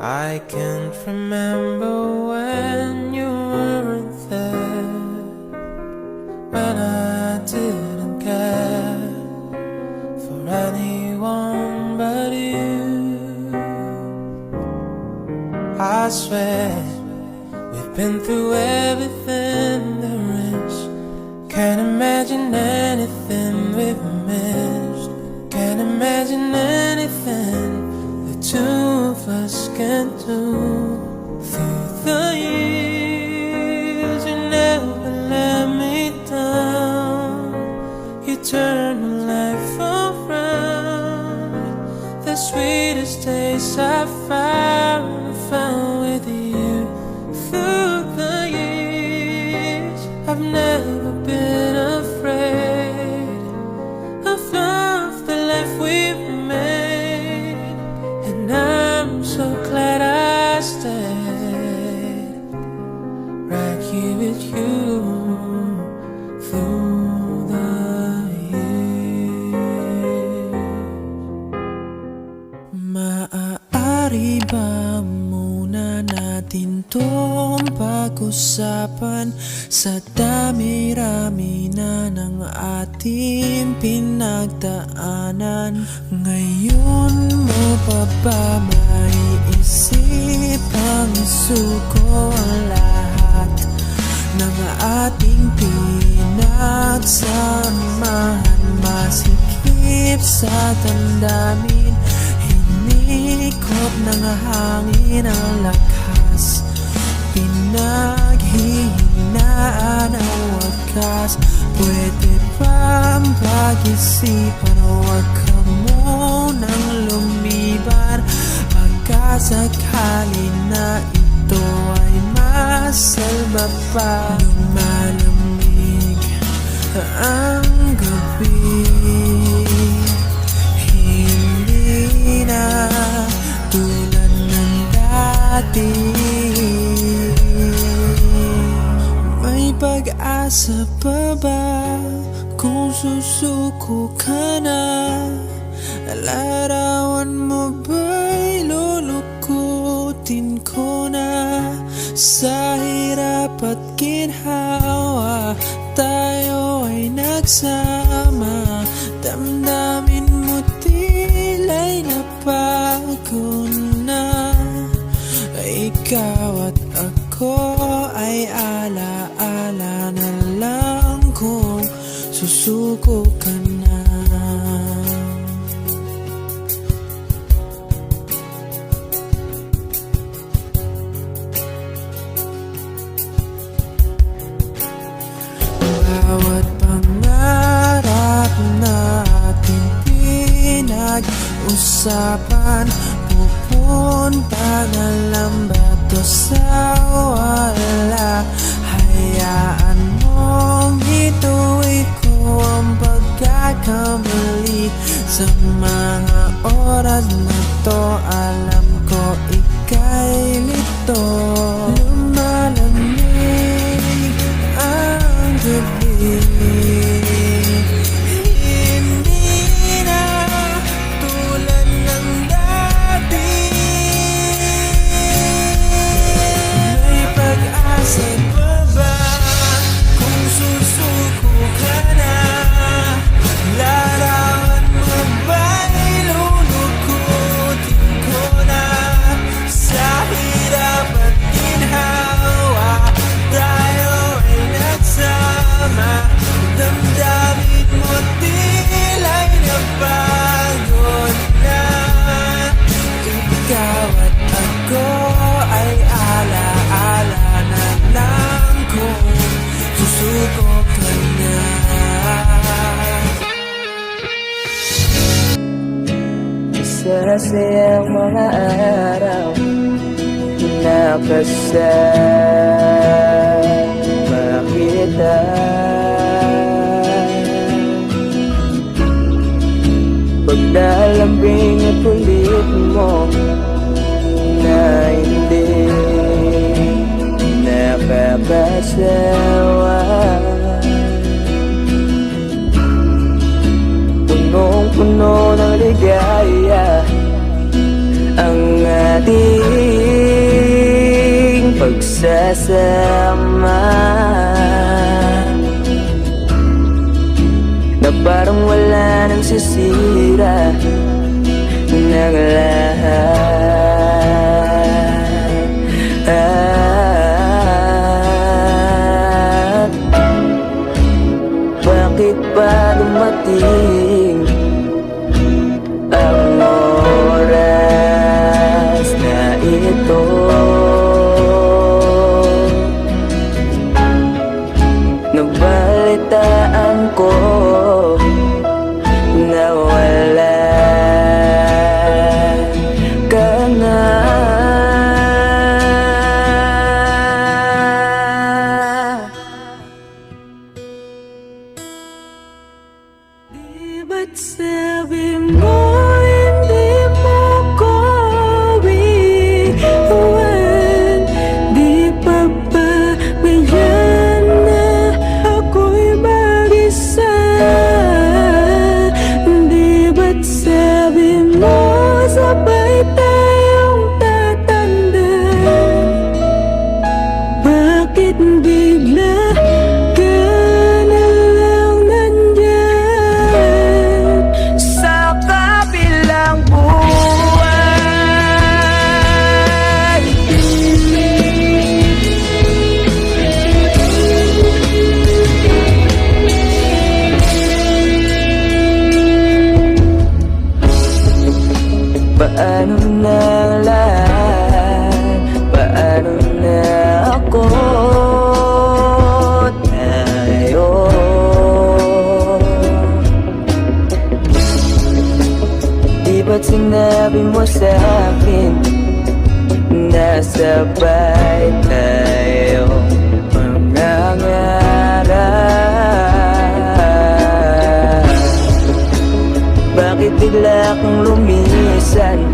I can't remember when you weren't there, when I didn't care for anyone but you. I swear we've been through everything there is. Can't imagine anything we've missed. Can't imagine anything the two of us can do. Through the years you never let me down. You turn my life around. The sweetest days I found with you. Through the years I've never been afraid of love, the life we've made, and I'm so glad I stayed right here with you through the years. Maaari ba muna natin tong pag-usapan sa dami-rami na ng ating pinagdaanan? Ngayon mo pa ba maiisip ang isuko ang lahat ng ating pinagsamahan? Masikip sa damdamin, hinikot ng hangin ang lakas, pinaghihinaan ang wakas. Pwede bang pag-isipan, huwag ka munang lumiban, pagkasakali na ito ay masalba pa. Lumalamig ang gabi, hindi na tulad ng dati. May pag-asa pa ba kung susuko ka na? Larawan mo ba'y lulukutin ko na? Sa hirap at ginhawa tayo ay nagsama. Damdamin mo tila'y nabago na. Ikaw at ako ay ala-ala na lang kung susuko ka na. Bawat pangarap natin pinag-usapan, pupunta na lang ba to sa wala? Hayaan mong ituloy ko ang pagkakamali. Sa mga oras na to, alam ko ika'y lito. Lumalamig ang gabi, hindi na tulad ng dati. May pag-asa pa ba kung susuko ka na? Larawan mo ba'y lulukutin ko na? Sa hirap at ginhawa tayo ay nagsama. Damdamin mo tila'y nabago na. Ikaw at ako ay ala-ala na lang kung susuko ka na. Masasayang mga araw nakasama kita. Paglalambing at ulit mo na hindi nakakasawa. Punong-puno ng ligaya ang ating pagsasama na parang wala nang sisira ng lahat. Bakit ba dumating ang oras na ito? Nabalitaan ko na wala ka na. Di ba't sabi mo hindi mo ko iwan? Di pa ba ngayon na ako'y mag-isa? Di ba't sabi mo sabay tayong tatanda? Bakit bigla ka na lang nandyan sa kabilang buhay? Paano na lahat? Paano na ako? Tayo di ba't sinabi mo sa'kin na sabay tayo mangangarap? Bakit bigla kang lumisan